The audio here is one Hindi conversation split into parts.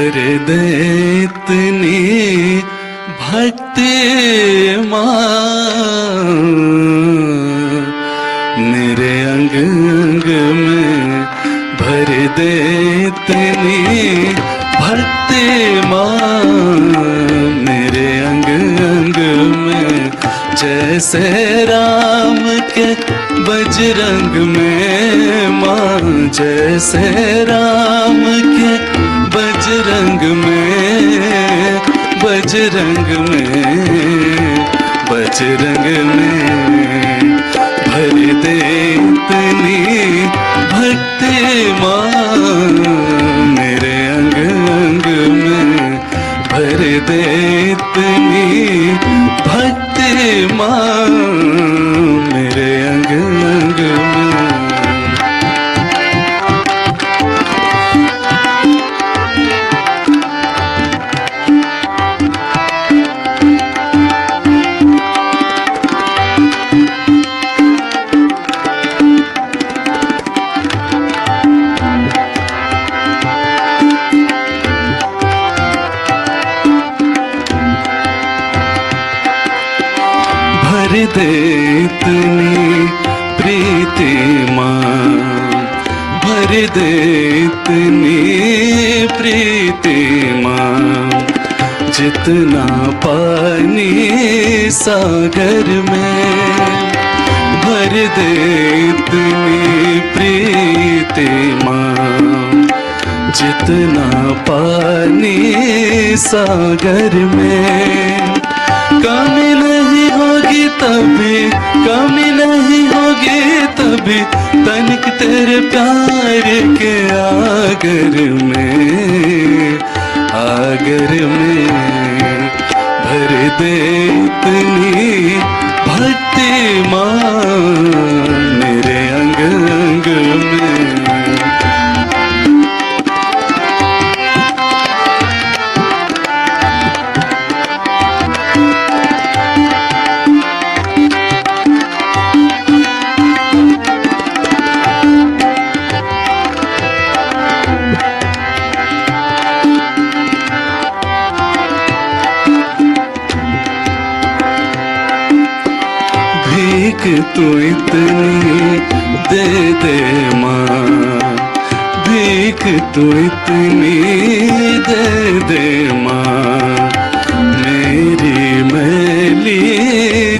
भर दे इतनी भक्ति माँ मेरे अंग अंग में भर दे इतनी भक्ति माँ मेरे अंग अंग में जैसे राम के बजरंग में माँ जैसे राम के बजरंग में बजरंग में बजरंग में भर दे इतनी भक्ति माँ मेरे अंग अंग में भर दे इतनी भक्ति माँ मेरे अंग अंग में भर दे इतनी प्रीति माँ भर दे इतनी प्रीति माँ जितना पानी सागर में भर दे इतनी प्रीति माँ जितना पानी सागर में कमी नहीं होगी तभी कमी नहीं होगी तभी तनिक तेरे प्यार के आगर में भर दे इतनी भक्ति माँ मेरे अंग अंग में भीख तू इतनी दे दे माँ भीख तू इतनी दे दे माँ मेरी मैली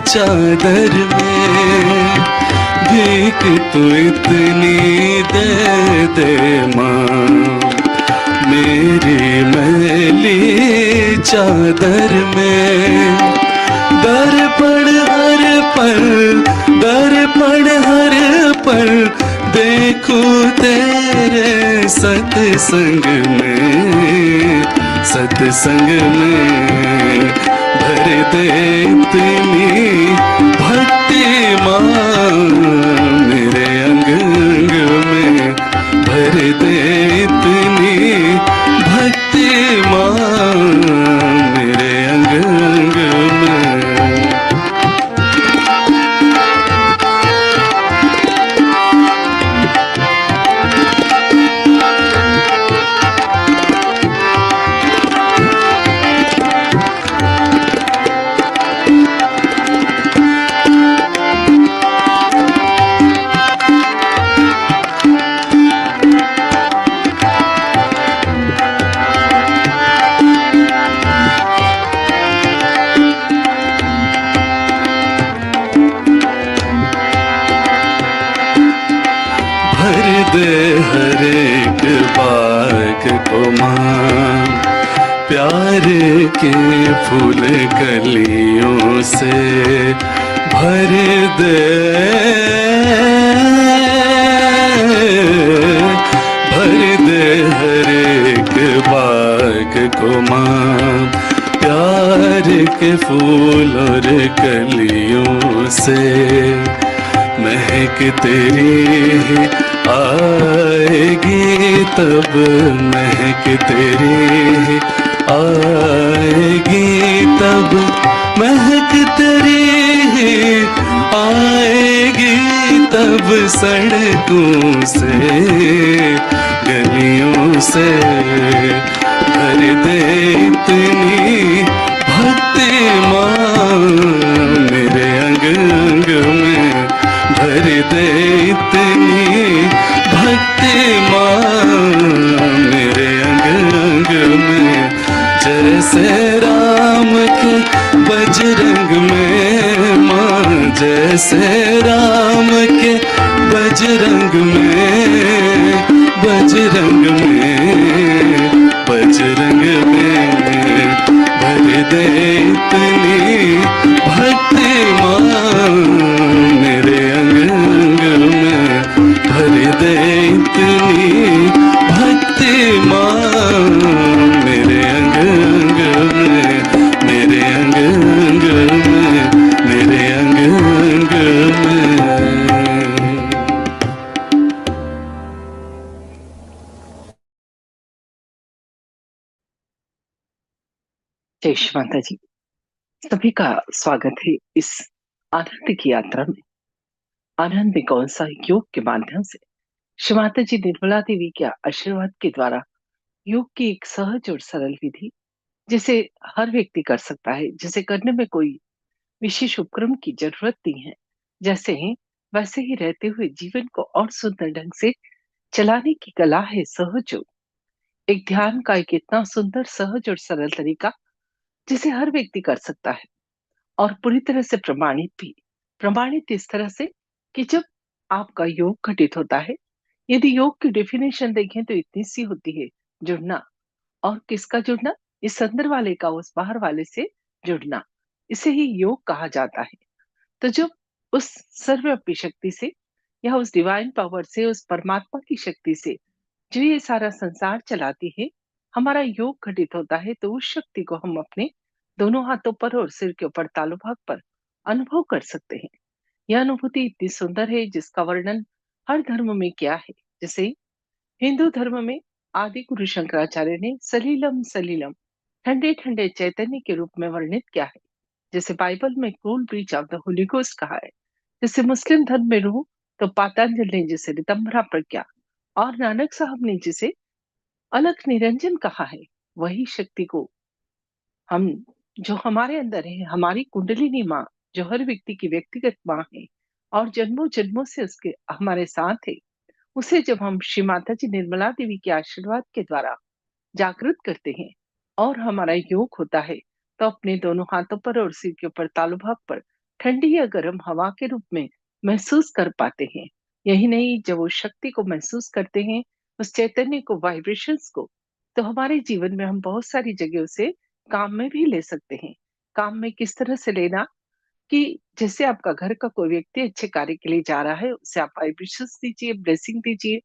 चादर में भीख तू इतनी दे दे माँ मेरी मैली चादर में दर्पण हर पल देखूं तेरे सत्संग में भर दे इतनी भक्ति माँ मेरे अंग अंग में भर दे इतनी भक्ति माँ मेरे अंग अंग में भर दे हर एक बाग को माँ प्यार के फूल कलियों से भर दे हर एक बाग को माँ प्यार के फूल और कलियों से महक तेरी आएगी तब महक तेरी आएगी तब महक तेरी आएगी तब सड़कों से गलियों से भर दे इतनी भक्ति माँ मेरे अंग अंग में, भर दे इतनी भक्ति माँ मेरे अंग अंग में। जैसे राम के बजरंग में माँ, जैसे राम के बजरंग में, बजरंग में, बजरंग में भर दे इतनी भक्ति माँ मेरे अंग अंग में, भर दे इतनी भक्ति माँ मेरे अंग अंग में, मेरे अंग अंग में, मेरे अंग अंग में। जय श्री माता जी। सभी का स्वागत है इस आनंद की यात्रा में। आनंद में कौन सा योग के माध्यम से श्री माता जी निर्मला देवी के आशीर्वाद के द्वारा योग की एक सहज और सरल विधि जिसे हर व्यक्ति कर सकता है, जिसे करने में कोई विशेष उपक्रम की जरूरत नहीं है। जैसे ही वैसे ही रहते हुए जीवन को और सुंदर ढंग से चलाने की कला है सहज योग। एक ध्यान का एक इतना सुंदर सहज और सरल तरीका जिसे हर व्यक्ति कर सकता है और पूरी तरह से प्रमाणित भी। प्रमाणित इस तरह से कि जब आपका योग घटित होता है, यदि योग की डेफिनेशन देखें तो इतनी सी होती है, जुड़ना। और किसका जुड़ना? इस अंदर वाले का उस बाहर वाले से जुड़ना, इसे ही योग कहा जाता है। तो जब उस सर्वव्यापी शक्ति से या उस डिवाइन पावर से, उस परमात्मा की शक्ति से जो ये सारा संसार चलाती है, हमारा योग घटित होता है, तो उस शक्ति को हम अपने दोनों हाथों पर और सिर के ऊपर तालु भाग पर अनुभव कर सकते हैं। यह अनुभूति इतनी सुंदर है जिसका वर्णन हर धर्म में किया है। जैसे हिंदू धर्म में आदि गुरु शंकराचार्य ने सलीलम सलीलम, ठंडे ठंडे चैतन्य के रूप में वर्णित किया है। जैसे बाइबल में cool breach of the Holi ghost कहा है। जैसे मुस्लिम धर्म में रूह तो पातंजल ने जिसे रितंभरा प्रज्ञा और नानक साहब ने जिसे अलख निरंजन कहा है, वही शक्ति को हम जो हमारे अंदर है, हमारी कुंडलिनी माँ जो हर व्यक्ति की व्यक्तिगत माँ है और जन्मों जन्मों से उसके हमारे साथ है, उसे जब हम श्री माता जी निर्मला देवी के आशीर्वाद के द्वारा जागृत करते हैं और हमारा योग होता है, तो अपने दोनों हाथों पर और सिर के ऊपर तालु भाग पर ठंडी या गर्म हवा के रूप में महसूस कर पाते हैं। यही नहीं, जब उस शक्ति को महसूस करते हैं, उस चैतन्य को, वाइब्रेशंस को, तो हमारे जीवन में हम बहुत सारी जगह से काम में भी ले सकते हैं। काम में किस तरह से लेना कि जैसे आपका घर का कोई व्यक्ति अच्छे कार्य के लिए जा रहा है, उसे आप वाइब्रेशंस दीजिए, ब्लेसिंग दीजिए।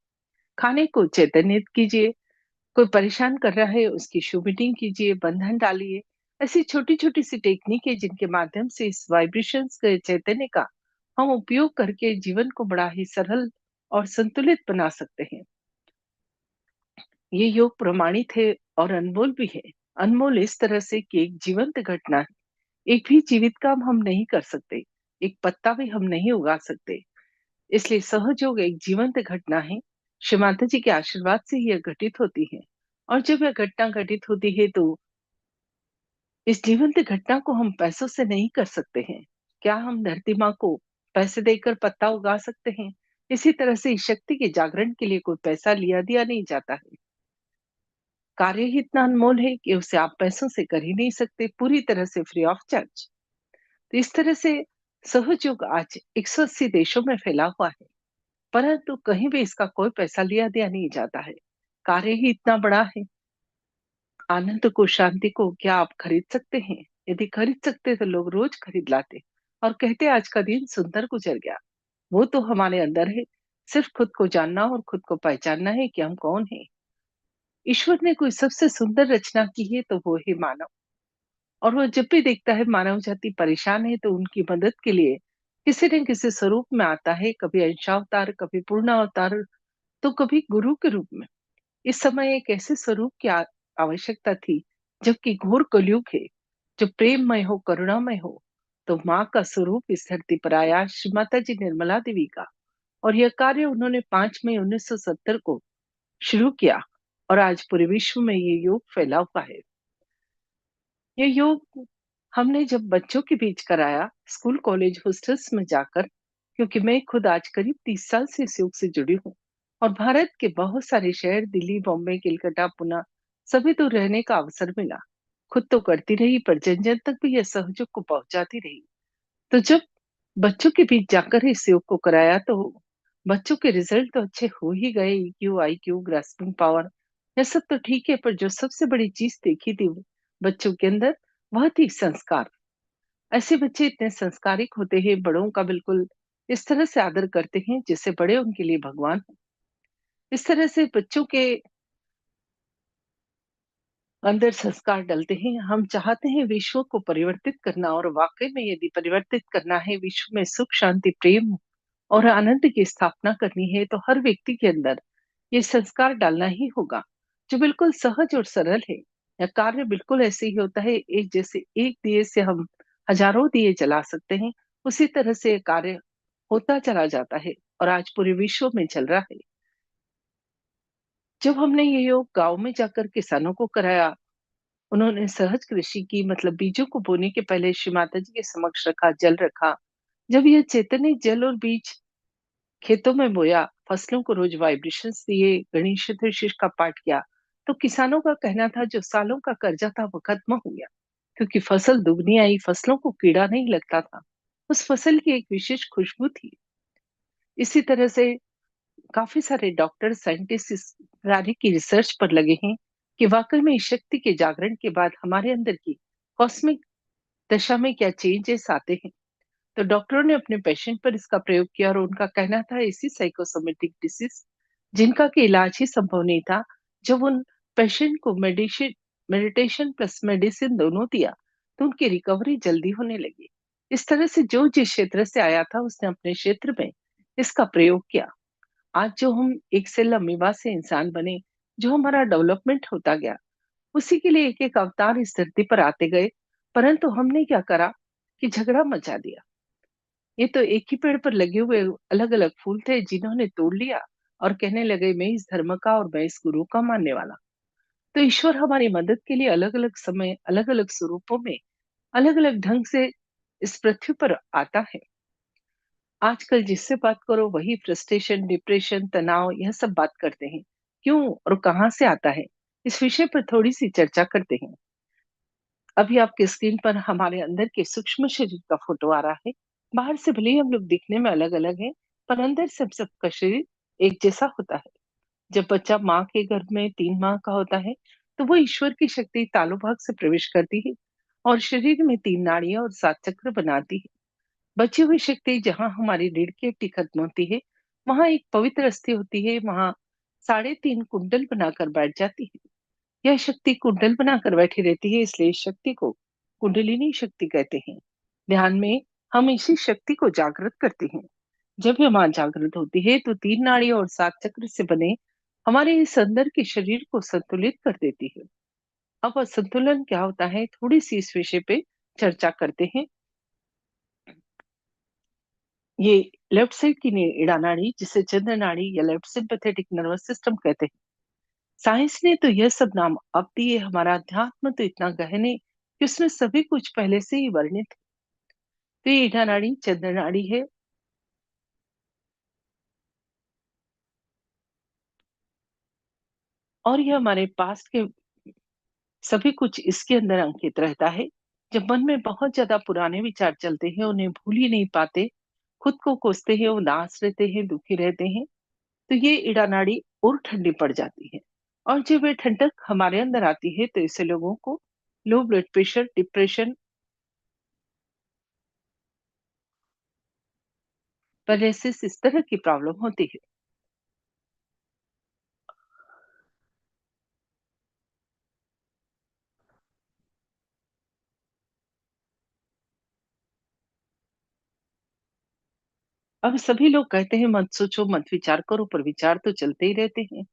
खाने को चैतन्यित कीजिए। कोई परेशान कर रहा है, उसकी शुभ मीटिंग कीजिए, बंधन डालिए। ऐसी छोटी-छोटी सी टेक्निक है जिनके माध्यम से इस वाइब्रेशंस के चैतन्य का हम उपयोग करके जीवन को बड़ा ही सरल और संतुलित बना सकते हैं। ये योग प्रमाणित है और अनमोल भी है। अनमोल इस तरह से कि एक जीवंत घटना है। एक भी जीवित काम हम नहीं कर सकते, एक पत्ता भी हम नहीं उगा सकते। इसलिए सहयोग एक जीवंत घटना है। श्री माता जी के आशीर्वाद से ही यह घटित होती है। और जब यह घटना घटित होती है तो इस जीवंत घटना को हम पैसों से नहीं कर सकते हैं। क्या हम धरती माँ को पैसे देकर पत्ता उगा सकते हैं? इसी तरह से इस शक्ति के जागरण के लिए कोई पैसा लिया दिया नहीं जाता है। कार्य ही इतना अनमोल है कि उसे आप पैसों से कर ही नहीं सकते, पूरी तरह से फ्री ऑफ चार्ज। तो इस तरह से सहयोग आज 180 देशों में फैला हुआ है, परंतु कहीं भी इसका कोई पैसा लिया दिया नहीं जाता है। कार्य ही इतना बड़ा है। आनंद को, शांति को क्या आप खरीद सकते हैं? यदि खरीद सकते तो लोग रोज खरीद लाते और कहते आज का दिन सुंदर गुजर गया। वो तो हमारे अंदर है। सिर्फ खुद को जानना और खुद को पहचानना है कि हम कौन हैं। ईश्वर ने कोई सबसे सुंदर रचना की है तो वो है मानव। और वो जब भी देखता है मानव जाति परेशान है तो उनकी मदद के लिए किसी न किसी स्वरूप में आता है। कभी अंशावतार, कभी पूर्ण अवतार, तो कभी गुरु के रूप में। इस समय एक ऐसे स्वरूप की आवश्यकता थी, जबकि घोर कलयुग है, जो प्रेममय हो, करुणामय हो। तो माँ का स्वरूप इस धरती पर आया, श्री माता जी निर्मला देवी का। और यह कार्य उन्होंने 5 मई 1970 को शुरू किया और आज पूरे विश्व में ये योग फैला हुआ है। ये योग हमने जब बच्चों के बीच कराया, स्कूल, कॉलेज, हॉस्टल्स में जाकर, क्योंकि मैं खुद आज करीब 30 साल से इस योग से जुड़ी हूँ और भारत के बहुत सारे शहर, दिल्ली, बॉम्बे, कलकत्ता, पुणे, सभी दूर रहने का अवसर मिला। खुद तो करती रही पर जन-जन तक भी यह सहयोग को पहुंचाती रही। तो जब बच्चों के बीच जाकर इस योग को कराया तो बच्चों के रिजल्ट तो अच्छे हो ही गए। ईक्यू, आईक्यू, ग्रास्पिंग पावर, यह सब तो ठीक है, पर जो सबसे बड़ी चीज देखी थी बच्चों के अंदर, वह थी संस्कार। ऐसे बच्चे इतने संस्कारिक होते हैं, बड़ों का बिल्कुल इस तरह से आदर करते हैं जैसे बड़े उनके लिए भगवान हो। इस तरह से बच्चों के अंदर संस्कार डलते हैं। हम चाहते हैं विश्व को परिवर्तित करना, और वाकई में यदि परिवर्तित करना है, विश्व में सुख, शांति, प्रेम और आनंद की स्थापना करनी है, तो हर व्यक्ति के अंदर ये संस्कार डालना ही होगा, जो बिल्कुल सहज और सरल है। यह कार्य बिल्कुल ऐसे ही होता है, एक जैसे एक दिए से हम हजारों दिए जला सकते हैं, उसी तरह से ये कार्य होता चला जाता है और आज पूरे विश्व में चल रहा है। जब हमने ये योग गांव में जाकर किसानों को कराया, उन्होंने सहज कृषि की, मतलब बीजों को बोने के पहले श्री माता जी के समक्ष रखा, जल रखा। जब यह चैतन्य जल और बीज खेतों में बोया, फसलों को रोज वाइब्रेशंस दिए, गणेश चतुर्थी का पाठ किया, तो किसानों का कहना था जो सालों का कर्जा था वो खत्म हो गया, क्योंकि फसल दुगनी आई, फसलों को कीड़ा नहीं लगता था। उस फसल की एक विशेष खुशबू थी। इसी तरह से काफी सारे डॉक्टर, साइंटिस्ट इस कार्य की रिसर्च पर लगे हैं कि वाकई में इस शक्ति के जागरण के बाद हमारे अंदर की कॉस्मिक दशा में क्या चेंजेस आते हैं। तो डॉक्टरों ने अपने पेशेंट पर इसका प्रयोग किया और उनका कहना था ऐसी साइकोसोमेटिक डिसीज जिनका कि इलाज ही संभव नहीं था, जब उन पेशेंट को मेडिसिन मेडिटेशन प्लस मेडिसिन दोनों दिया तो उनकी रिकवरी जल्दी होने लगी। इस तरह से जो जिस क्षेत्र से आया था उसने अपने क्षेत्र में इसका प्रयोग किया। आज जो हम एक सेल अमीबा से इंसान बने, जो हमारा डेवलपमेंट होता गया, उसी के लिए एक एक अवतार इस धरती पर आते गए। परंतु हमने क्या करा कि झगड़ा मचा दिया। ये तो एक ही पेड़ पर लगे हुए अलग अलग फूल थे जिन्होंने तोड़ लिया और कहने लगे मैं इस धर्म का और मैं इस गुरु का मानने वाला। तो ईश्वर हमारी मदद के लिए अलग अलग समय, अलग अलग स्वरूपों में, अलग अलग ढंग से इस पृथ्वी पर आता है। आजकल जिससे बात करो वही फ्रस्ट्रेशन, डिप्रेशन, तनाव, यह सब बात करते हैं। क्यों और कहाँ से आता है, इस विषय पर थोड़ी सी चर्चा करते हैं। अभी आपके स्क्रीन पर हमारे अंदर के सूक्ष्म शरीर का फोटो आ रहा है। बाहर से भले ही हम लोग दिखने में अलग अलग हैं, पर अंदर से हम सबका शरीर एक जैसा होता है। जब बच्चा माँ के गर्भ में 3 माह का होता है, तो वो ईश्वर की शक्ति तालु भाग से प्रवेश करती है और शरीर में 3 नाड़ियां और 7 चक्र बनाती है। बची हुई शक्ति जहाँ हमारी रीढ़ की हड्डी खत्म होती है, वहां एक पवित्र अस्थि होती है, वहां 3.5 कुंडल बनाकर बैठ जाती है। यह शक्ति कुंडल बनाकर बैठी रहती है, इसलिए इस शक्ति को कुंडलिनी शक्ति कहते हैं। ध्यान में हम इसी शक्ति को जागृत करते हैं। जब यह मां जागृत होती है तो 3 नाड़ी और 7 चक्र से बने हमारे इस अंदर के शरीर को संतुलित कर देती है। अब असंतुलन क्या होता है, थोड़ी सी इस विषय पे चर्चा करते हैं। ये लेफ्ट साइड की इड़ा नाड़ी, जिसे चंद्र नाड़ी या लेफ्ट सिंपैथेटिक नर्वस सिस्टम कहते हैं। साइंस ने तो यह सब नाम अब दिए, हमारा अध्यात्म तो इतना गहन है कि उसमें सभी कुछ पहले से ही वर्णित है। तो ये ईड़ा नाड़ी चंद्र नाड़ी है और ये हमारे पास्ट के सभी कुछ इसके अंदर अंकित रहता है। जब मन में बहुत ज्यादा पुराने विचार चलते हैं, उन्हें भूल ही नहीं पाते, खुद को कोसते हैं, उदास रहते हैं, दुखी रहते हैं, तो ये इड़ा नाड़ी और ठंडी पड़ जाती है। और जब ये ठंडक हमारे अंदर आती है तो इससे लोगों को low blood pressure, depression, paralysis, इस तरह की प्रॉब्लम होती है। अब सभी लोग कहते हैं मत सोचो, मत विचार करो, पर विचार तो चलते ही रहते हैं।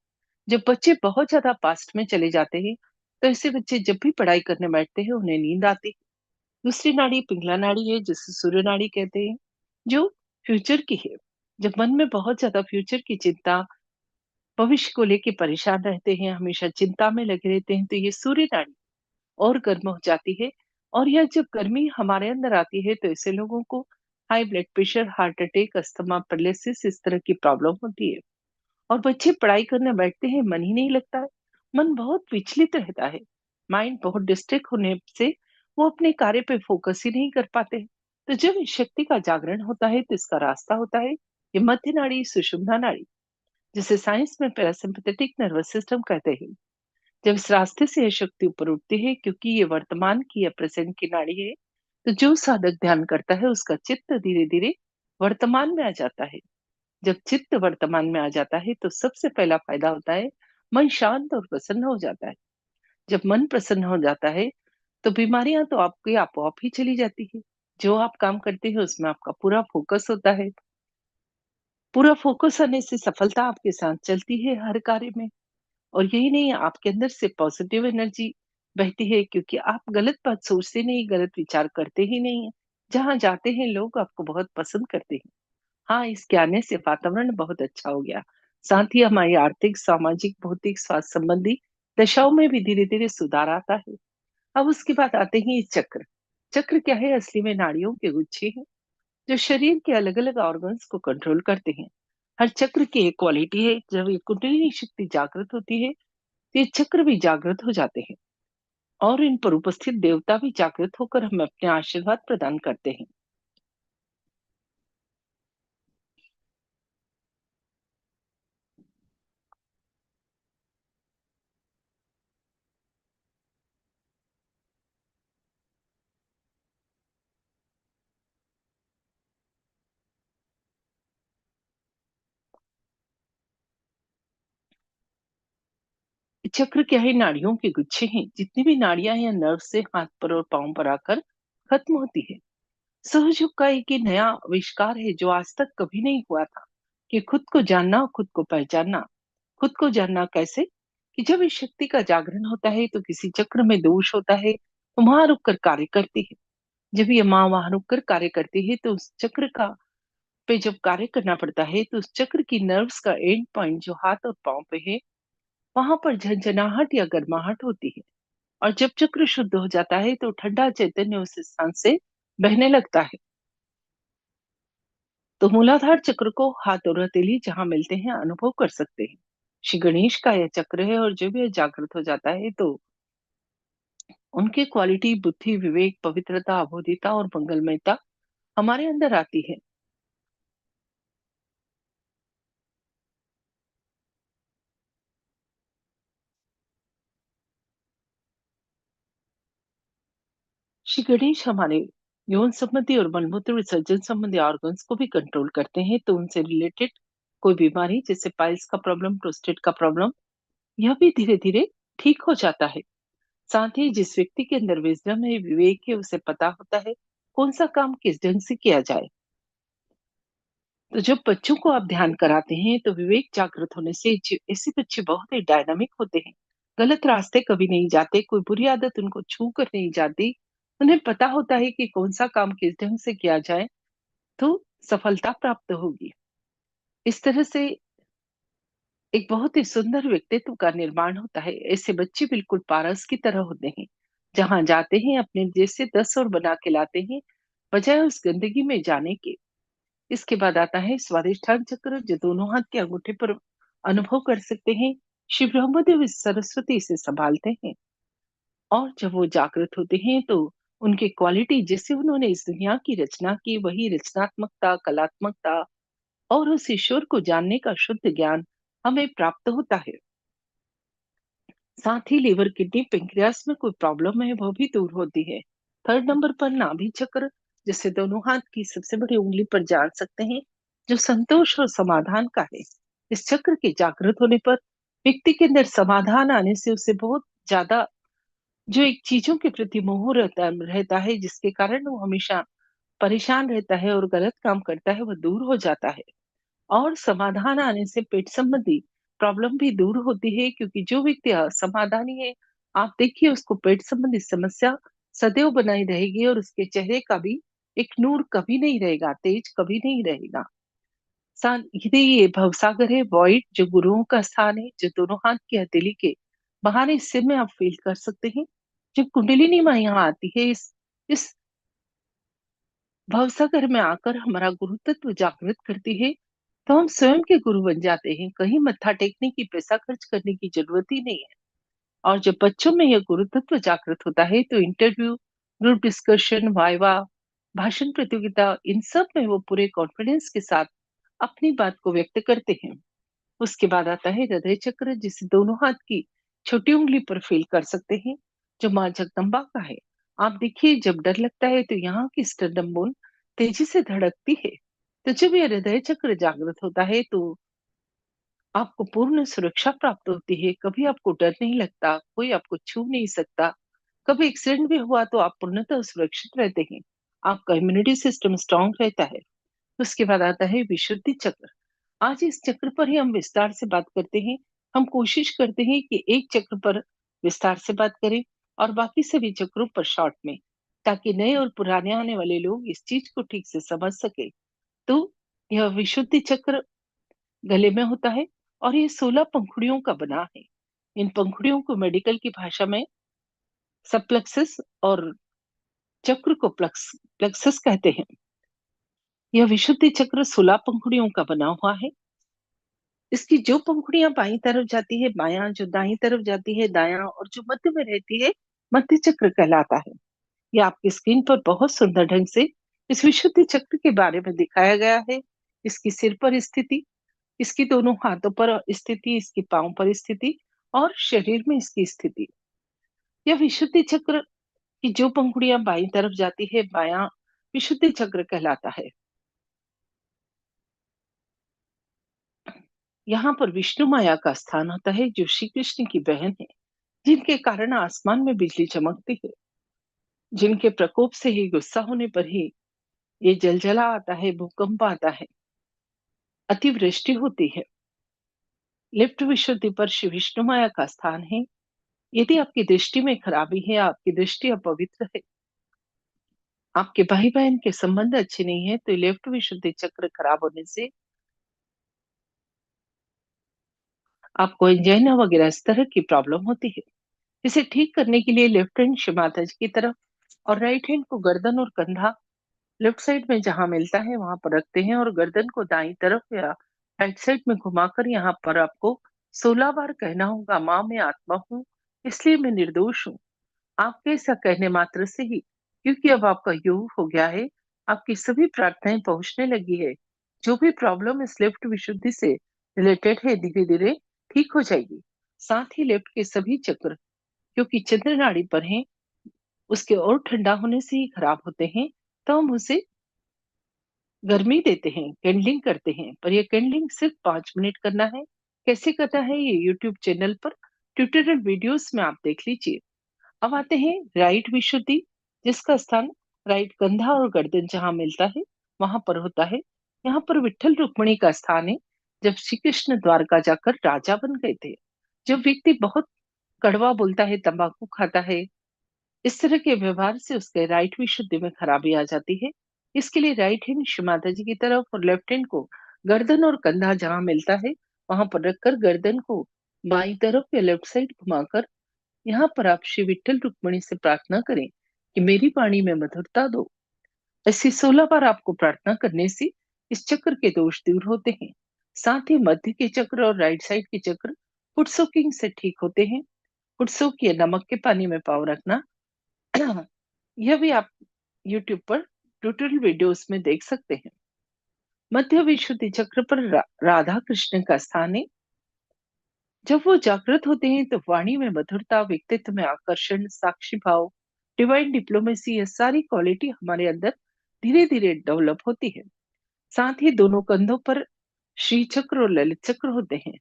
जब बच्चे बहुत ज्यादा पास्ट में चले जाते हैं, तो ऐसे बच्चे जब भी पढ़ाई करने बैठते हैं उन्हें नींद आती है। दूसरी नाड़ी पिंगला नाड़ी है, जिसे सूर्य नाड़ी कहते हैं, जो फ्यूचर की है। जब मन में बहुत ज्यादा फ्यूचर की चिंता भविष्य को लेके परेशान रहते हैं, हमेशा चिंता में लगे रहते हैं, तो ये सूर्य नाड़ी और गर्म हो जाती है। और यह जब गर्मी हमारे अंदर आती है तो ऐसे लोगों को high blood pressure, heart attack, asthma, paralysis इस तरह की प्रॉब्लम होती है। और बच्चे पढ़ाई करने बैठते हैं, मन ही नहीं लगता है, मन बहुत विचलित रहता है, माइंड बहुत डिस्ट्रैक्ट होने से वो अपने कार्य पे फोकस ही नहीं कर पाते हैं। तो जब इस शक्ति का जागरण होता है तो इसका रास्ता होता है ये मध्य नाड़ी, सुषुम्ना नाड़ी, जिसे साइंस में पैरासिम्पथेटिक नर्वस सिस्टम कहते हैं। जब इस रास्ते से यह शक्ति ऊपर उठती है, क्योंकि ये वर्तमान की या प्रेजेंट की नाड़ी है, तो जो साधक ध्यान करता है उसका चित्त धीरे धीरे वर्तमान में आ जाता है। जब चित्त वर्तमान में आ जाता है तो सबसे पहला फायदा होता है मन शांत और प्रसन्न हो जाता है। जब मन प्रसन्न हो जाता है तो बीमारियां तो आपकी आपो आप ही चली जाती है। जो आप काम करते हैं उसमें आपका पूरा फोकस होता है। पूरा फोकस आने से सफलता आपके साथ चलती है हर कार्य में। और यही नहीं, आपके अंदर से पॉजिटिव एनर्जी बहती है, क्योंकि आप गलत बात सोचते नहीं, गलत विचार करते ही नहीं है। जहां जाते हैं लोग आपको बहुत पसंद करते हैं। हाँ, इसके आने से वातावरण बहुत अच्छा हो गया। साथ ही हमारी आर्थिक, सामाजिक, भौतिक, स्वास्थ्य संबंधी दशाओं में भी धीरे धीरे सुधार आता है। अब उसके बाद आते हैं ये चक्र। चक्र क्या है? असली में नाड़ियों के गुच्छे हैं जो शरीर के अलग अलग ऑर्गन्स को कंट्रोल करते हैं। हर चक्र की एक क्वालिटी है। जब ये कुंडलिनी शक्ति जागृत होती है तो ये चक्र भी जागृत हो जाते हैं, और इन पर उपस्थित देवता भी जागृत होकर हमें अपने आशीर्वाद प्रदान करते हैं। चक्र क्या है? नाड़ियों के गुच्छे हैं। जितनी भी नाड़ियां या नर्व से हाथ पर और पांव पर आकर खत्म होती है। सहयोग का एक ये नया आविष्कार है जो आज तक कभी नहीं हुआ था, कि खुद को जानना और खुद को पहचानना। खुद को जानना कैसे? कि जब इस शक्ति का जागरण होता है तो किसी चक्र में दोष होता है तो वहां रुककर कार्य करती है। जब ये माँ वहां रुककर कार्य करती है तो उस चक्र का पे जब कार्य करना पड़ता है तो उस चक्र की नर्व्स का एंड पॉइंट जो हाथ और पांव पे है, वहां पर झंझनाहट या गर्माहट होती है। और जब चक्र शुद्ध हो जाता है तो ठंडा चैतन्य उस स्थान से बहने लगता है। तो मूलाधार चक्र को हाथ और हथेली जहां मिलते हैं अनुभव कर सकते हैं। श्री गणेश का यह चक्र है, और जब यह जागृत हो जाता है तो उनकी क्वालिटी बुद्धि, विवेक, पवित्रता, अबोधिता और मंगलमयता हमारे अंदर आती है। श्री गणेश हमारे यौन संबंधी और मलमूत्र विसर्जन संबंधी ऑर्गन्स को भी कंट्रोल करते हैं। तो उनसे रिलेटेड कोई बीमारी जैसे पाइल्स का प्रॉब्लम, प्रोस्टेट का प्रॉब्लम, यह भी धीरे धीरे ठीक हो जाता है। साथ ही जिस व्यक्ति के अंदर विजडम है, विवेक है, उसे पता होता है कौन सा काम किस ढंग से किया जाए। तो जब बच्चों को आप ध्यान कराते हैं तो विवेक जागृत होने से ऐसे बच्चे बहुत ही डायनामिक होते हैं। गलत रास्ते कभी नहीं जाते, कोई बुरी आदत उनको छू कर नहीं जाती। उन्हें पता होता है कि कौन सा काम किस ढंग से किया जाए तो सफलता प्राप्त होगी। इस तरह से एक बहुत ही सुंदर व्यक्तित्व का निर्माण होता है। ऐसे बच्चे बिल्कुल पारस की तरह होते हैं। जहां जाते हैं अपने जैसे 10 और बना के लाते हैं, बजाय उस गंदगी में जाने के। इसके बाद आता है स्वादिष्ठान चक्र, जो दोनों हाथ के अंगूठे पर अनुभव कर सकते हैं। श्री ब्रह्मदेव इस सरस्वती इसे संभालते हैं। और जब वो जागृत होते हैं तो उनकी क्वालिटी, जैसे उन्होंने इस दुनिया की रचना की, वही रचनात्मकता, कलात्मकता और उस ईश्वर को जानने का शुद्ध ज्ञान हमें प्राप्त होता है। साथ ही लीवर, किडनी, पेंक्रियास में कोई प्रॉब्लम है वो भी दूर होती है। थर्ड नंबर पर नाभि चक्र, जिसे दोनों हाथ की सबसे बड़ी उंगली पर जान सकते हैं, जो संतोष और समाधान का है। इस चक्र के जागृत होने पर व्यक्ति के अंदर समाधान आने से उसे बहुत ज्यादा जो एक चीजों के प्रति मोह रहता है, जिसके कारण वो हमेशा परेशान रहता है और गलत काम करता है, वो दूर हो जाता है। और समाधान आने से पेट संबंधी प्रॉब्लम भी दूर होती है, क्योंकि जो व्यक्ति असमाधानी है, आप देखिए उसको पेट संबंधी समस्या सदैव बनाई रहेगी, और उसके चेहरे का भी एक नूर कभी नहीं रहेगा, तेज कभी नहीं रहेगा। यदि ये भवसागर है, वॉइड जो गुरुओं का स्थान है, जो दोनों हाथ की हथेली के बाहर हिस्से में आप फील कर सकते हैं। जब कुंडलिनी माँ यहाँ आती है, इस भवसागर में आकर हमारा गुरु तत्व जागृत करती है, तो हम स्वयं के गुरु बन जाते हैं। कहीं मत्था टेकने की, पैसा खर्च करने की जरूरत ही नहीं है। और जब बच्चों में यह गुरु तत्व जागृत होता है, तो इंटरव्यू, ग्रुप डिस्कशन, वाइवा, भाषण प्रतियोगिता, इन सब में वो पूरे कॉन्फिडेंस के साथ अपनी बात को व्यक्त करते हैं। उसके बाद आता है हृदय चक्र, जिसे दोनों हाथ की छोटी उंगली पर फील कर सकते हैं, जो माँ जगदम्बा का है। आप देखिए, जब डर लगता है तो यहाँ की स्टर्नम बोन तेजी से धड़कती है। तो जब यह हृदय चक्र जागृत होता है, तो आपको पूर्ण सुरक्षा प्राप्त होती है। कभी आपको डर नहीं लगता, कोई आपको छू नहीं सकता। कभी एक्सीडेंट भी हुआ तो आप पूर्णतः सुरक्षित रहते हैं। आपका इम्यूनिटी सिस्टम स्ट्रांग रहता है। उसके बाद आता है विशुद्धि चक्र। आज इस चक्र पर ही हम विस्तार से बात करते हैं। हम कोशिश करते हैं कि एक चक्र पर विस्तार से बात करें और बाकी सभी चक्रों पर शॉर्ट में, ताकि नए और पुराने आने वाले लोग इस चीज को ठीक से समझ सके। तो यह विशुद्धि चक्र गले में होता है और ये 16 पंखुड़ियों का बना है। इन पंखुड़ियों को मेडिकल की भाषा में सबप्लेक्सस और चक्र को प्लेक्सस कहते हैं। यह विशुद्धि चक्र 16 पंखुड़ियों का बना हुआ है। इसकी जो पंखुड़ियां बाईं तरफ जाती है बायां, जो दाईं तरफ जाती है दायां, और जो मध्य में रहती है मध्य चक्र कहलाता है। यह आपकी स्क्रीन पर बहुत सुंदर ढंग से इस विशुद्धि चक्र के बारे में दिखाया गया है। इसकी सिर पर स्थिति, इसकी दोनों हाथों पर स्थिति, इसकी पांव पर स्थिति और शरीर में इसकी स्थिति। यह विशुद्धि चक्र की जो पंखुड़ियां बाईं तरफ जाती है बायां विशुद्धि चक्र कहलाता है। यहाँ पर विष्णु माया का स्थान होता है, जो श्री कृष्ण की बहन है, जिनके कारण आसमान में बिजली चमकती है, जिनके प्रकोप से ही, गुस्सा होने पर ही ये जलजला आता है, भूकंप आता है, अतिवृष्टि होती है। लिफ्ट विशुद्धि पर श्री विष्णु माया का स्थान है। यदि आपकी दृष्टि में खराबी है, आपकी दृष्टि अपवित्र है, आपके भाई बहन के संबंध अच्छे नहीं है, तो लेफ्ट विशुद्धि चक्र खराब होने से आपको एंजाइना वगैरह इस तरह की प्रॉब्लम होती है। इसे ठीक करने के लिए लेफ्ट हैंड शिव माता जी की तरफ और राइट हैंड को गर्दन और कंधा लेफ्ट साइड में जहां मिलता है वहां पर रखते हैं, और गर्दन को दाईं तरफ या राइट साइड में घुमाकर यहाँ पर आपको 16 बार कहना होगा, माँ मैं आत्मा हूँ, इसलिए मैं निर्दोष हूँ। आपके ऐसा कहने मात्र से ही, क्योंकि अब आपका योग हो गया है, आपकी सभी प्रार्थनाएं पहुंचने लगी है। जो भी प्रॉब्लम इस लेफ्ट विशुद्धि से रिलेटेड है, धीरे धीरे ठीक हो जाएगी। साथ ही लेफ्ट के सभी चक्र, क्योंकि चंद्र नाड़ी पर हैं, उसके और ठंडा होने से ही खराब होते हैं, तो हम उसे गर्मी देते हैं, कैंडलिंग करते हैं। पर ये कैंडलिंग सिर्फ 5 मिनट करना है। कैसे करना है, ये यूट्यूब चैनल पर ट्यूटोरियल वीडियोस में आप देख लीजिए। अब आते हैं राइट विशुद्धि, जिसका स्थान राइट कंधा और गर्दन जहां मिलता है वहां पर होता है। यहाँ पर विठ्ठल रुक्मिणी का स्थान है। जब श्री कृष्ण द्वारका जाकर राजा बन गए थे, जब व्यक्ति बहुत कड़वा बोलता है, तंबाकू खाता है, इस तरह के व्यवहार से उसके राइट विशुद्धि में खराबी आ जाती है। इसके लिए राइट हैंड श्री माता जी की तरफ और लेफ्ट हैंड को गर्दन और कंधा जहां मिलता है वहां पर रखकर गर्दन को बाईं तरफ या लेफ्ट साइड घुमाकर यहाँ पर आप श्री विठ्ठल रुक्मिणी से प्रार्थना करें कि मेरी वाणी में मधुरता दो। ऐसी 16 बार आपको प्रार्थना करने से इस चक्र के दोष दूर होते हैं। साथ ही मध्य के चक्र और राइट साइड के चक्र फुट सोकिंग से ठीक होते हैं। फुट सोक या नमक के पानी में पाँव रखना, यह भी आप YouTube पर ट्यूटोरियल वीडियोस में देख सकते हैं। मध्य विशुद्धि चक्र पर राधा कृष्ण का स्थान है। जब वो जागृत होते हैं तो वाणी में मधुरता, व्यक्तित्व में आकर्षण, साक्षी भाव, डिवाइन डिप्लोमेसी, ये सारी क्वालिटी हमारे अंदर धीरे धीरे डेवलप होती है। साथ ही दोनों कंधों पर श्री चक्र और ललित चक्र होते हैं।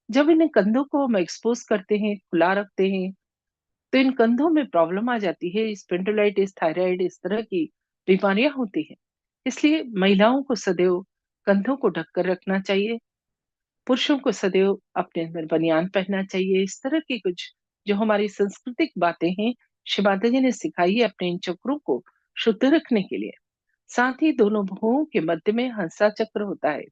जब इन्हें कंधों को हम एक्सपोज करते हैं, खुला रखते हैं, तो इन कंधों में प्रॉब्लम आ जाती है। स्पेंडोलाइटिस, थायराइड, इस तरह की बीमारियां होती हैं। इसलिए महिलाओं को सदैव कंधों को ढककर रखना चाहिए। पुरुषों को सदैव अपने अंदर बनियान पहनना चाहिए। इस तरह की कुछ जो हमारी सांस्कृतिक बातें हैं, शिव माता जी ने सिखाई है अपने इन चक्रों को शुद्ध रखने के लिए। साथ ही दोनों भुवों के मध्य में हंसा चक्र होता है।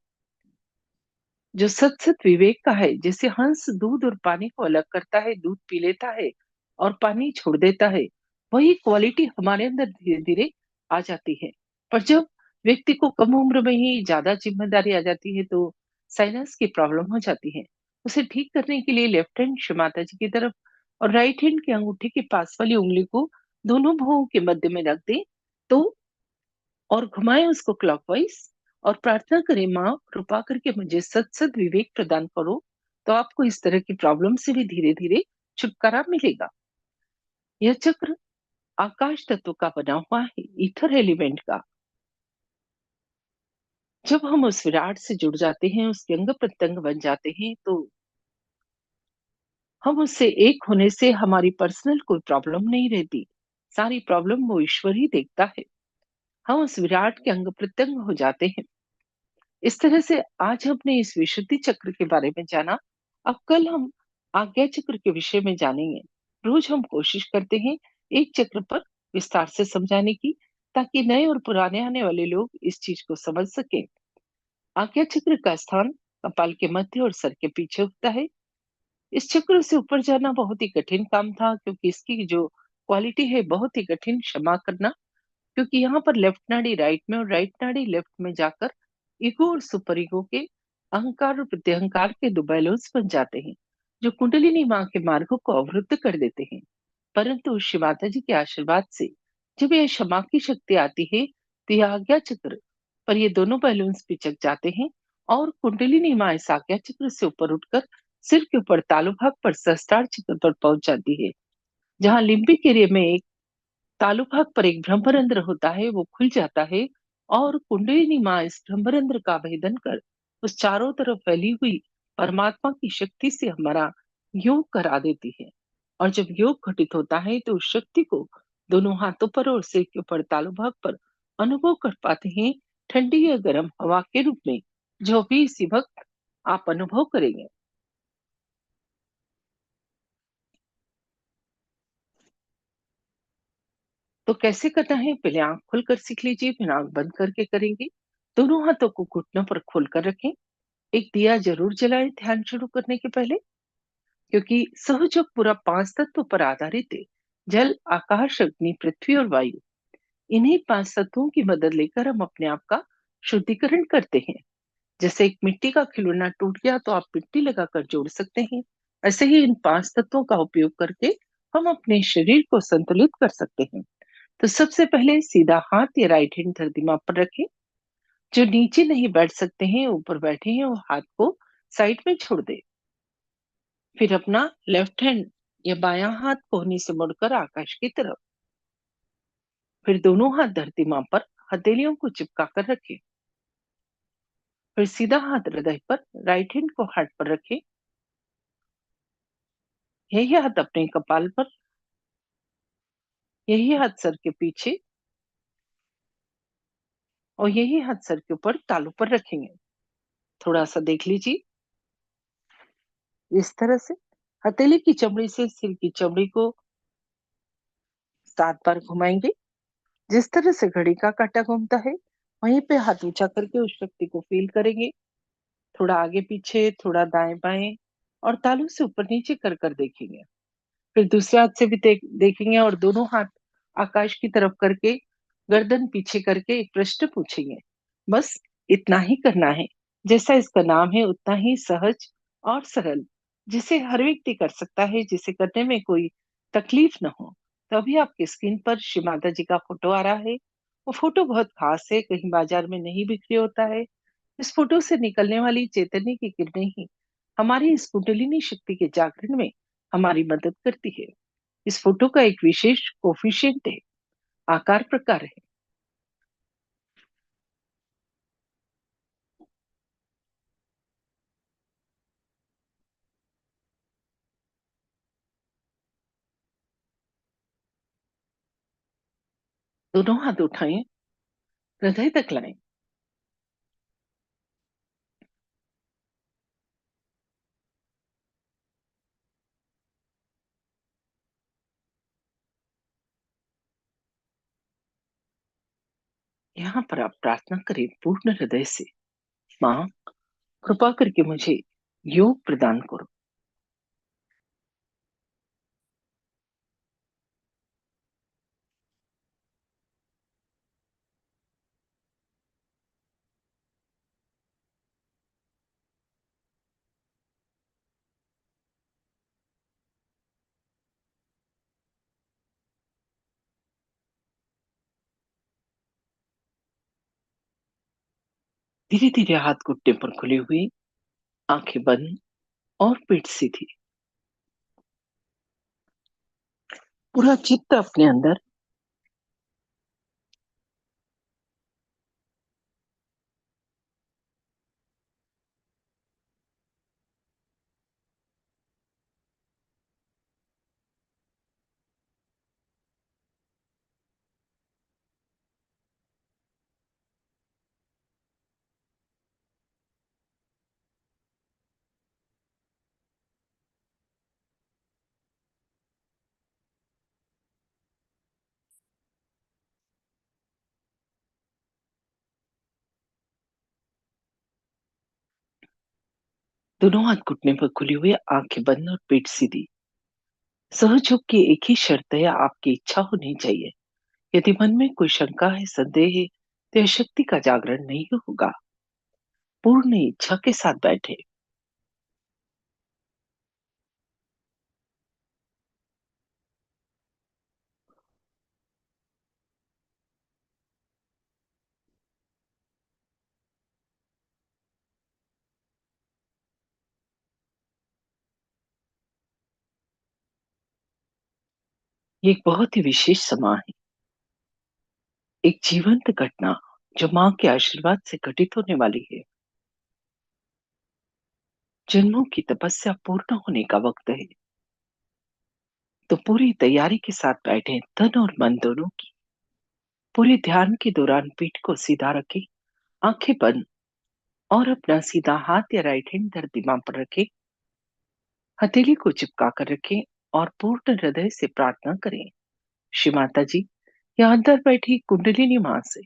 जो सत सत विवेक का है, जैसे हंस दूध और पानी को अलग करता है, दूध पी लेता है और पानी छोड़ देता है, वही क्वालिटी हमारे अंदर धीरे धीरे आ जाती है। पर जब व्यक्ति को कम उम्र में ही ज्यादा जिम्मेदारी आ जाती है तो साइनस की प्रॉब्लम हो जाती है। उसे ठीक करने के लिए लेफ्ट हैंड माता जी की तरफ और राइट हैंड के अंगूठे के पास वाली उंगली को दोनों भुवों के मध्य में रख दें तो और घुमाएं उसको क्लॉकवाइज और प्रार्थना करें, माँ कृपा करके मुझे सत सत विवेक प्रदान करो। तो आपको इस तरह की प्रॉब्लम से भी धीरे धीरे छुटकारा मिलेगा। यह चक्र आकाश तत्व का बना हुआ है, ईथर एलिमेंट का। जब हम उस विराट से जुड़ जाते हैं, उसके अंग प्रत्यंग बन जाते हैं, तो हम उससे एक होने से हमारी पर्सनल कोई प्रॉब्लम नहीं रहती। सारी प्रॉब्लम वो ईश्वर ही देखता है। हम उस विराट के अंग प्रत्यंग हो जाते हैं। इस तरह से आज हमने इस विशुद्धि चक्र के बारे में जाना। अब कल हम आज्ञा चक्र के विषय में जानेंगे। रोज हम कोशिश करते हैं एक चक्र पर विस्तार से समझाने की, ताकि नए और पुराने आने वाले लोग इस चीज को समझ सकें। आज्ञा चक्र का स्थान कपाल के मध्य और सर के पीछे होता है। इस चक्र से ऊपर जाना बहुत ही कठिन काम था, क्योंकि इसकी जो क्वालिटी है बहुत ही कठिन, क्षमा करना। क्योंकि यहाँ पर लेफ्ट नाड़ी राइट में और राइट नाड़ी लेफ्ट में जाकर ईगो और सुपर ईगो के अहंकार और प्रत्यहंकार के दो बैलेंस बन जाते हैं, जो कुंडलिनी माँ के मार्गों को अवरुद्ध कर देते हैं। परंतु शिव माता जी के आशीर्वाद से जब यह क्षमा की शक्ति आती है तो यह आज्ञा चक्र पर ये दोनों बैलून्स पिचक जाते हैं और कुंडलिनी माँ इस आज्ञा चक्र से ऊपर उठकर सिर के ऊपर तालु भाग पर सहस्त्रार चक्र पर पहुंच जाती है। जहाँ लिम्बिक एरिया में एक तालु भाग पर एक ब्रह्मरंध्र होता है, वो खुल जाता है और कुंडलिनी माँ इस ब्रह्मरंध्र का भेदन कर उस चारों तरफ फैली हुई परमात्मा की शक्ति से हमारा योग करा देती है। और जब योग घटित होता है तो उस शक्ति को दोनों हाथों पर और सिर के ऊपर तालु भाग पर अनुभव कर पाते हैं, ठंडी या गर्म हवा के रूप में, जो भी इसी वक्त आप अनुभव करेंगे। तो कैसे करना है, पहले आंख खोलकर सीख लीजिए, फिर आंख बंद करके करेंगे। दोनों हाथों को घुटनों पर खोलकर रखें। एक दिया जरूर जलाएं ध्यान शुरू करने के पहले, क्योंकि सहयोग पूरा पांच तत्व पर आधारित है। जल, आकाश, अग्नि, पृथ्वी और वायु। इन्हीं पांच तत्वों की मदद लेकर हम अपने आप का शुद्धिकरण करते हैं। जैसे एक मिट्टी का खिलौना टूट गया तो आप मिट्टी लगाकर जोड़ सकते हैं, ऐसे ही इन पांच तत्वों का उपयोग करके हम अपने शरीर को संतुलित कर सकते हैं। तो सबसे पहले सीधा हाथ या राइट हैंड धरती पर रखें। जो नीचे नहीं बैठ सकते हैं, ऊपर बैठे हैं, वो हाथ को साइड में छोड़ दे। फिर अपना लेफ्ट हैंड या बायां हाथ कोहनी से मुड़कर आकाश की तरफ। फिर दोनों हाथ धरती मां पर हथेलियों को चिपका कर रखें। फिर सीधा हाथ हृदय पर, राइट हैंड को हार्ट पर रखें। यही हाथ अपने कपाल पर, यही हाथ सर के पीछे और यही हाथ सर के ऊपर तालू पर रखेंगे। थोड़ा सा देख लीजिए। इस तरह से हथेली की चमड़ी से सिर की चमड़ी को 7 बार घुमाएंगे। जिस तरह से घड़ी का काटा घूमता है, वहीं पे हाथ ऊंचा करके उस शक्ति को फील करेंगे। थोड़ा आगे पीछे, थोड़ा दाएं बाएं और तालू से ऊपर नीचे कर कर देखेंगे। फिर दूसरे हाथ से भी देखेंगे और दोनों हाथ आकाश की तरफ करके गर्दन पीछे करके एक प्रश्न पूछेंगे। बस इतना ही करना है। जैसा इसका नाम है उतना ही सहज और सरल, जिसे हर व्यक्ति कर सकता है, जिसे करने में कोई तकलीफ न हो। तो अभी आपकी स्क्रीन पर श्री माता जी का फोटो आ रहा है। वो फोटो बहुत खास है, कहीं बाजार में नहीं बिक्री होता है। इस फोटो से निकलने वाली चैतन्य की किरणें ही हमारी इस कुंडलिनी शक्ति के जागरण में हमारी मदद करती है। इस फोटो का एक विशेष कोफिशिएंट है, आकार प्रकार है। दोनों हाथ उठाएं, हृदय तक लाएं। यहाँ पर आप प्रार्थना करें पूर्ण हृदय से, माँ कृपा करके मुझे योग प्रदान करो। धीरे धीरे हाथ घुटने पर खुले हुए, आंखें बंद और पीठ सीधी। पूरा चित्त अपने अंदर। दोनों हाथ घुटने पर खुले हुए, आंखें बंद और पीठ सीधी। सहयोग की एक ही शर्त है, आपकी इच्छा होनी चाहिए। यदि मन में कोई शंका है, संदेह है, तो यह शक्ति का जागरण नहीं होगा। पूर्ण इच्छा के साथ बैठे। ये एक बहुत ही विशेष समय है, एक जीवंत घटना जो माँ के आशीर्वाद से घटित होने वाली है। जन्मों की तपस्या पूर्ण होने का वक्त है, तो पूरी तैयारी के साथ बैठे, तन और मन दोनों की। पूरे ध्यान के दौरान पीठ को सीधा रखें, आंखें बंद और अपना सीधा हाथ या राइट हैंड धरती दिमाग पर रखें। हथेली को चिपका कर रखें और पूर्ण हृदय से प्रार्थना करें। श्री माता जी, यहाँ अंदर बैठी कुंडलिनी माँ से,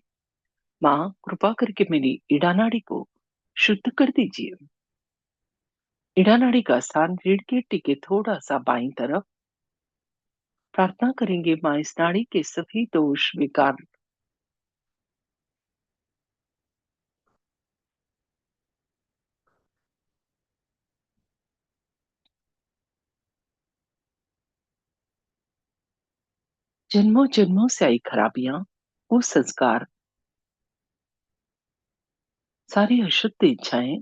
माँ कृपा करके मेरी इड़ा नाड़ी को शुद्ध कर दीजिए। इड़ा नाड़ी का स्थान रीढ़ की हड्डी के थोड़ा सा बाईं तरफ। प्रार्थना करेंगे, माँ इस नाड़ी के सभी दोष विकार जन्मों जन्मों से आई खराबियां, वो संस्कार, सारी अशुद्ध इच्छाएं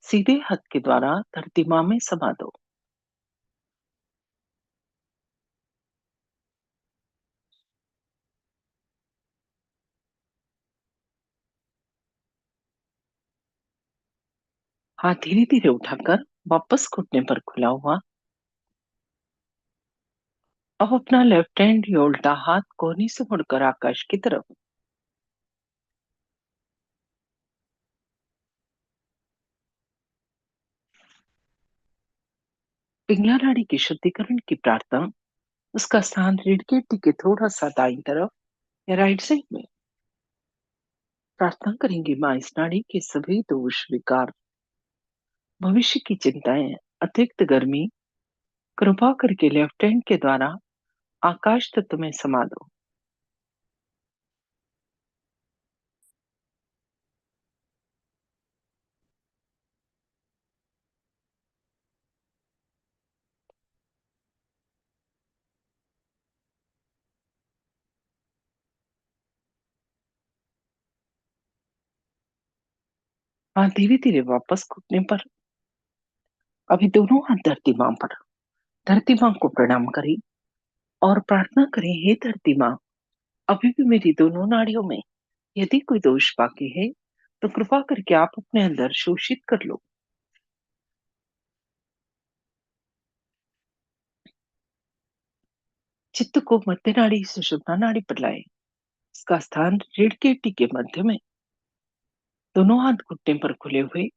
सीधे हाथ के द्वारा धरती माँ में समा दो। हाथ धीरे धीरे उठाकर वापस घुटने पर खुला हुआ। अब अपना लेफ्ट हैंड या उल्टा हाथ कोहनी से मुड़कर आकाश की तरफ। पिंगला नाड़ी के शुद्धिकरण की प्रार्थना, उसका स्थान रीढ़ की हड्डी के थोड़ा सा दाईं तरफ या राइट साइड में। प्रार्थना करेंगे, माँ इस नाड़ी के सभी दोष विकार, भविष्य की चिंताएं, अतिरिक्त गर्मी कृपा करके लेफ्ट हैंड के द्वारा आकाश तत्व में समा दो। हाँ, धीरे धीरे वापस घुटने पर। अभी दोनों हाथ धरती माँ पर। धरती माँ को प्रणाम करें और प्रार्थना करें, हे धरती माँ, अभी भी मेरी दोनों नाड़ियों में यदि कोई दोष बाकी है, तो कृपा करके आप अपने अंदर शोषित कर लो। चित्त को मध्य नाड़ी से सुषुम्ना नाड़ी पर लाए। इसका स्थान रीढ़ की हड्डी के मध्य में। दोनों हाथ घुटने पर खुले हुए।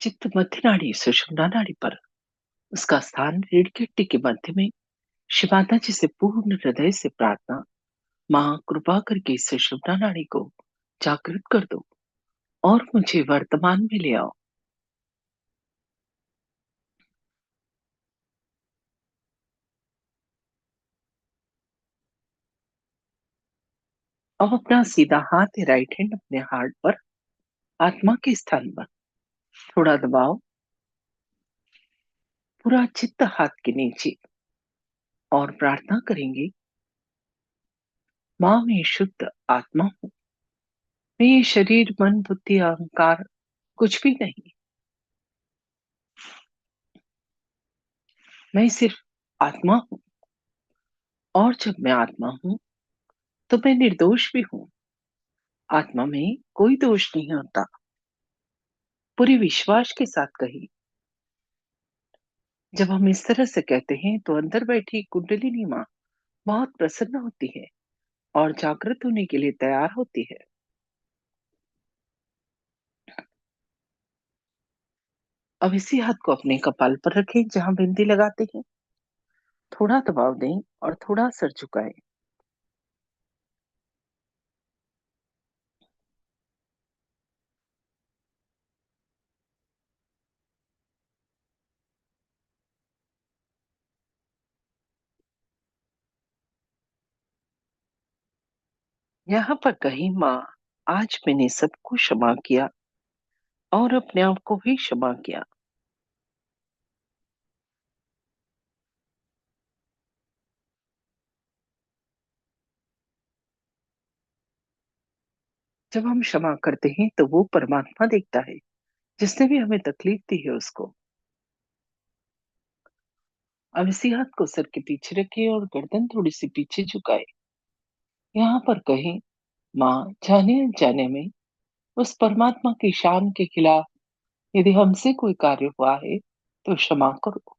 चित्त मध्य नाड़ी सुषुम्ना नाड़ी पर, उसका स्थान रीढ़ की हड्डी के मध्य में। शिव माता जी से पूर्ण हृदय से प्रार्थना, माँ कृपा करके इस सुषुम्ना नाड़ी को जागृत कर दो और मुझे वर्तमान में ले आओ। अब अपना सीधा हाथ या राइट हैंड अपने हार्ट पर, आत्मा के स्थान पर थोड़ा दबाओ। पूरा चित्त हाथ के नीचे, और प्रार्थना करेंगे, माँ मैं शुद्ध आत्मा हूँ। मैं ये शरीर मन बुद्धि अहंकार कुछ भी नहीं। मैं सिर्फ आत्मा हूँ, और जब मैं आत्मा हूँ तो मैं निर्दोष भी हूँ। आत्मा में कोई दोष नहीं होता। पूरे विश्वास के साथ कही। जब हम इस तरह से कहते हैं तो अंदर बैठी कुंडलिनी माँ बहुत प्रसन्न होती है और जागृत होने के लिए तैयार होती है। अब इसी हाथ को अपने कपाल पर रखें जहां बिंदी लगाते हैं। थोड़ा दबाव दें और थोड़ा सर झुकाएं। यहाँ पर कहीं, माँ आज मैंने सबको क्षमा किया और अपने आप को भी क्षमा किया। जब हम क्षमा करते हैं तो वो परमात्मा देखता है जिसने भी हमें तकलीफ दी है उसको। अब इसी हाथ को सर के पीछे रखें और गर्दन थोड़ी सी पीछे झुकाए। यहाँ पर कहें, माँ जाने अनजाने में उस परमात्मा की शान के खिलाफ यदि हमसे कोई कार्य हुआ है तो क्षमा करो।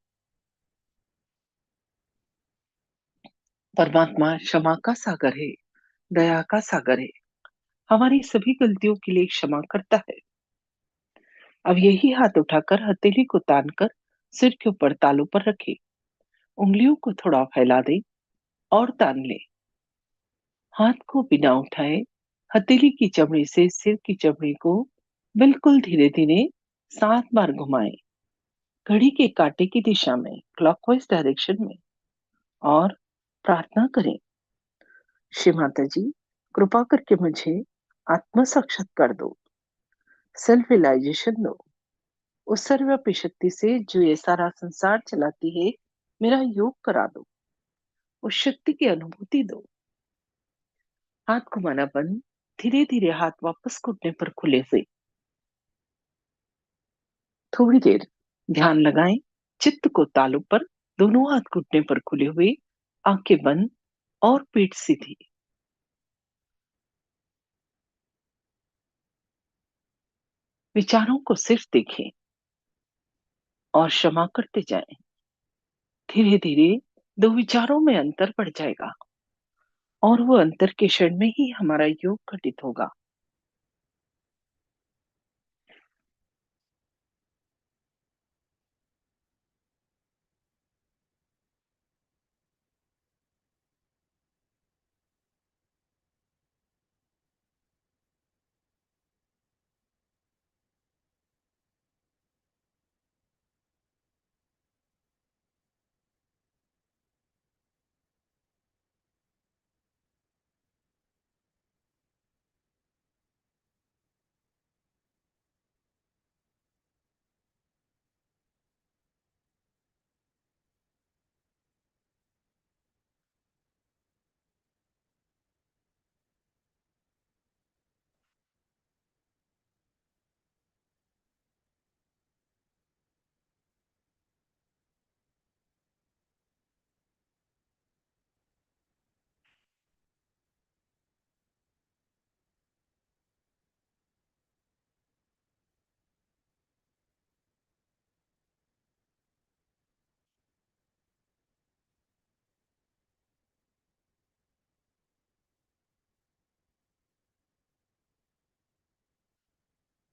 परमात्मा क्षमा का सागर है, दया का सागर है। हमारी सभी गलतियों के लिए क्षमा करता है। अब यही हाथ उठाकर हथेली को तान कर सिर के ऊपर तालू पर रखें। उंगलियों को थोड़ा फैला दें और तान लें। हाथ को बिना उठाए हथेली की चमड़ी से सिर की चमड़ी को बिल्कुल धीरे धीरे 7 बार घुमाएं, घड़ी के कांटे की दिशा में, क्लॉकवाइज डायरेक्शन में। और प्रार्थना करें, श्री माता जी कृपा करके मुझे आत्म साक्षात्कार दो, सेल्फ रियलाइजेशन दो। उस सर्वव्यापी शक्ति से जो ये सारा संसार चलाती है, मेरा योग करा दो। उस शक्ति की अनुभूति दो। हाथ घुमाना बंद। धीरे धीरे हाथ वापस घुटने पर खुले हुए। थोड़ी देर ध्यान लगाएं। चित्त को तालु पर, दोनों हाथ घुटने पर खुले हुए, आंखें बंद और पीठ सीधी। विचारों को सिर्फ देखें और क्षमा करते जाएं। धीरे धीरे दो विचारों में अंतर बढ़ जाएगा और वो अंतर के क्षण में ही हमारा योग घटित होगा।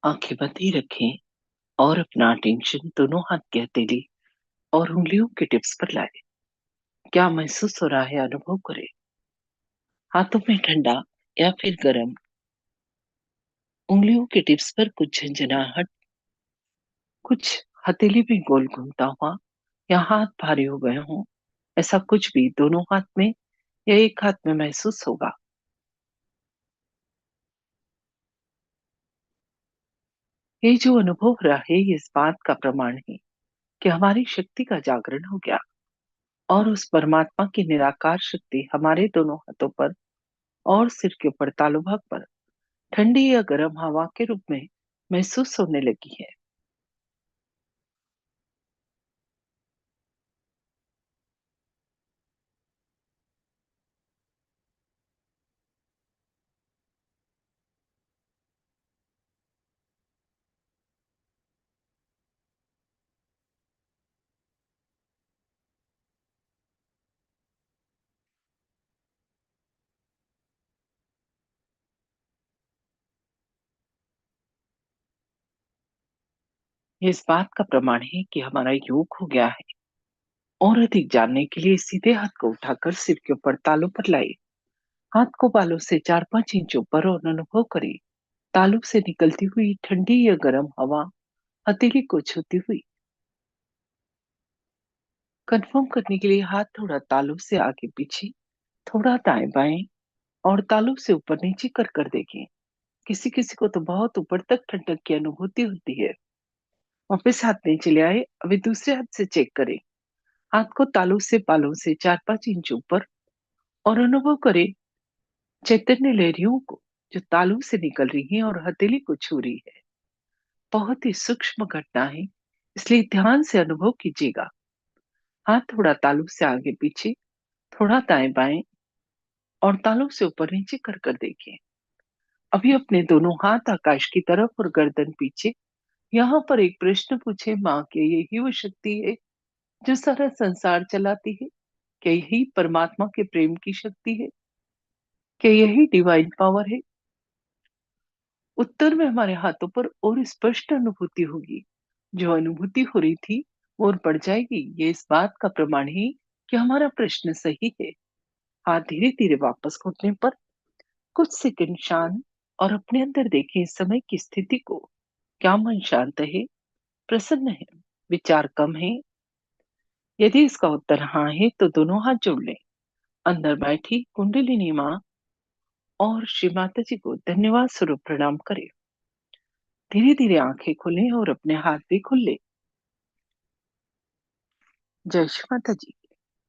आंखें बंद ही रखें और अपना अटेंशन दोनों हाथ की हथेली और उंगलियों के टिप्स पर लाए। क्या महसूस हो रहा है अनुभव करें। हाथों में ठंडा या फिर गर्म, उंगलियों के टिप्स पर कुछ झंझनाहट, कुछ हथेली भी गोल घूमता हुआ या हाथ भारी हो गए हों, ऐसा कुछ भी दोनों हाथ में या एक हाथ में महसूस होगा। ये जो अनुभव हो रहा है ये इस बात का प्रमाण है कि हमारी शक्ति का जागरण हो गया और उस परमात्मा की निराकार शक्ति हमारे दोनों हाथों पर और सिर के ऊपर तालु भाग पर ठंडी या गर्म हवा के रूप में महसूस होने लगी है। ये इस बात का प्रमाण है कि हमारा योग हो गया है। और अधिक जानने के लिए सीधे हाथ को उठाकर सिर के ऊपर तालू पर लाए। हाथ को बालों से 4-5 इंच ऊपर और अनुभव करें। तालू से निकलती हुई ठंडी या गर्म हवा हथेली को छूती हुई। कंफर्म करने के लिए हाथ थोड़ा तालू से आगे पीछे, थोड़ा दाएं बाएं और तालू से ऊपर नीचे कर कर देखें। किसी किसी को तो बहुत ऊपर तक ठंडक की अनुभूति होती है। वापस हाथ नीचे ले आए। अभी दूसरे हाथ से चेक करें। हाथ को तालू से बालों से 4-5 इंच ऊपर और अनुभव करें चैतन्य लहरियों को जो तालू से निकल रही है और हथेली को छू रही है। बहुत ही सूक्ष्म घटना है, इसलिए ध्यान से अनुभव कीजिएगा। हाथ थोड़ा तालू से आगे पीछे, थोड़ा दाएं बाएं और तालू से ऊपर नीचे कर कर देखें। अभी अपने दोनों हाथ आकाश की तरफ और गर्दन पीछे। यहाँ पर एक प्रश्न पूछे, माँ के यही वो शक्ति है जो सारा संसार चलाती है? क्या यही परमात्मा के प्रेम की शक्ति है? क्या यही डिवाइन पावर है? उत्तर में हमारे हाथों पर और स्पष्ट अनुभूति होगी। जो अनुभूति हो रही थी वो और बढ़ जाएगी। ये इस बात का प्रमाण है कि हमारा प्रश्न सही है। हाथ धीरे धीरे वापस घुटने पर। कुछ सेकंड शांत और अपने अंदर देखें इस समय की स्थिति को। क्या मन शांत है, प्रसन्न है, विचार कम है? यदि इसका उत्तर हाँ है तो दोनों हाथ जोड़ लें। अंदर बैठी कुंडलिनी माँ और श्री माता जी को धन्यवाद स्वरूप प्रणाम करें। धीरे धीरे आंखें खोलें और अपने हाथ भी खोल लें। जय श्री माता जी।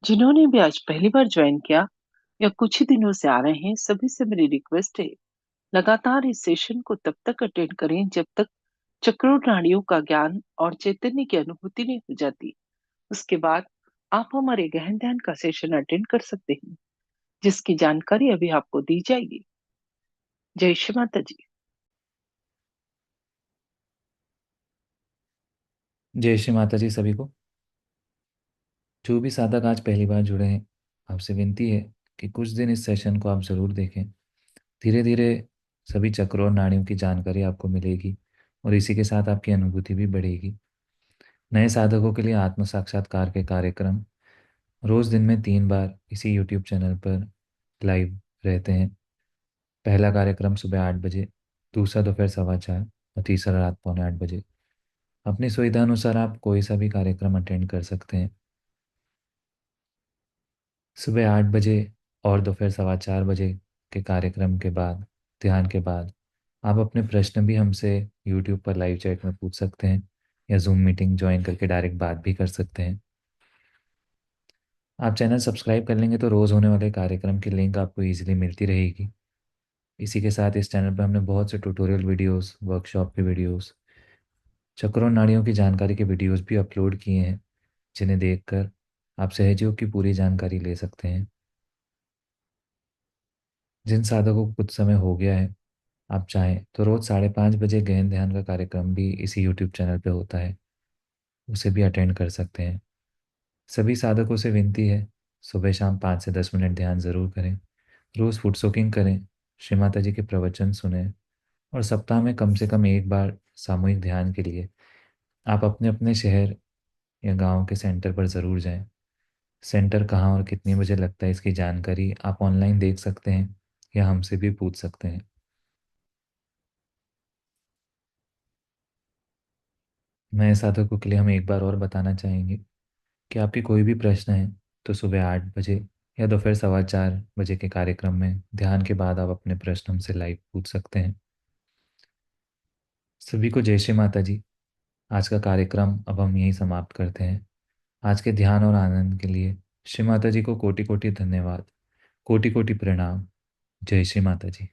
जिन्होंने भी आज पहली बार ज्वाइन किया या कुछ ही दिनों से आ रहे हैं, सभी से मेरी रिक्वेस्ट है लगातार इस सेशन को तब तक अटेंड करें जब तक चक्रों नाड़ियों का ज्ञान और चैतन्य की अनुभूति नहीं हो जाती। उसके बाद आप हमारे गहन ध्यान का सेशन अटेंड कर सकते हैं, जिसकी जानकारी अभी आपको दी जाएगी। जय श्री माता जी। जय श्री माता जी सभी को। जो भी साधक आज पहली बार जुड़े हैं, आपसे विनती है कि कुछ दिन इस सेशन को आप ज़रूर देखें। धीरे धीरे सभी चक्रों और नाड़ियों की जानकारी आपको मिलेगी और इसी के साथ आपकी अनुभूति भी बढ़ेगी। नए साधकों के लिए आत्म साक्षात्कार के कार्यक्रम रोज़ दिन में 3 बार इसी यूट्यूब चैनल पर लाइव रहते हैं। पहला कार्यक्रम सुबह 8 बजे, दूसरा दोपहर 4:15 और तीसरा रात 7:45 बजे। अपनी सुविधा अनुसार आप कोई सा भी कार्यक्रम अटेंड कर सकते हैं। सुबह 8 बजे और दोपहर 4:15 बजे के कार्यक्रम के बाद, ध्यान के बाद, आप अपने प्रश्न भी हमसे यूट्यूब पर लाइव चैट में पूछ सकते हैं या जूम मीटिंग ज्वाइन करके डायरेक्ट बात भी कर सकते हैं। आप चैनल सब्सक्राइब कर लेंगे तो रोज़ होने वाले कार्यक्रम की लिंक आपको ईजिली मिलती रहेगी। इसी के साथ इस चैनल पर हमने बहुत से ट्यूटोरियल वीडियोस, वर्कशॉप के वीडियोस, चक्रों और नाड़ियों की जानकारी के वीडियोस भी अपलोड किए हैं, जिन्हें देखकर आप सहजयोग की पूरी जानकारी ले सकते हैं। जिन साधकों को कुछ समय हो गया है, आप चाहें तो रोज़ 5:30 बजे गहन ध्यान का कार्यक्रम भी इसी यूट्यूब चैनल पे होता है, उसे भी अटेंड कर सकते हैं। सभी साधकों से विनती है, सुबह शाम 5 से 10 मिनट ध्यान ज़रूर करें। रोज़ फुट सोकिंग करें, श्री माता जी के प्रवचन सुनें और सप्ताह में कम से कम एक बार सामूहिक ध्यान के लिए आप अपने अपने शहर या गांव के सेंटर पर ज़रूर जाएं। सेंटर कहाँ और कितनी बजे लगता है इसकी जानकारी आप ऑनलाइन देख सकते हैं या हमसे भी पूछ सकते हैं। नए साधकों के लिए हम एक बार और बताना चाहेंगे कि आपकी कोई भी प्रश्न है तो सुबह 8 बजे या दोपहर 4:15 बजे के कार्यक्रम में ध्यान के बाद आप अपने प्रश्न हमसे लाइव पूछ सकते हैं। सभी को जय श्री माता जी। आज का कार्यक्रम अब हम यहीं समाप्त करते हैं। आज के ध्यान और आनंद के लिए श्री माता जी को कोटि कोटि धन्यवाद, कोटि कोटि प्रणाम। जय श्री माता जी।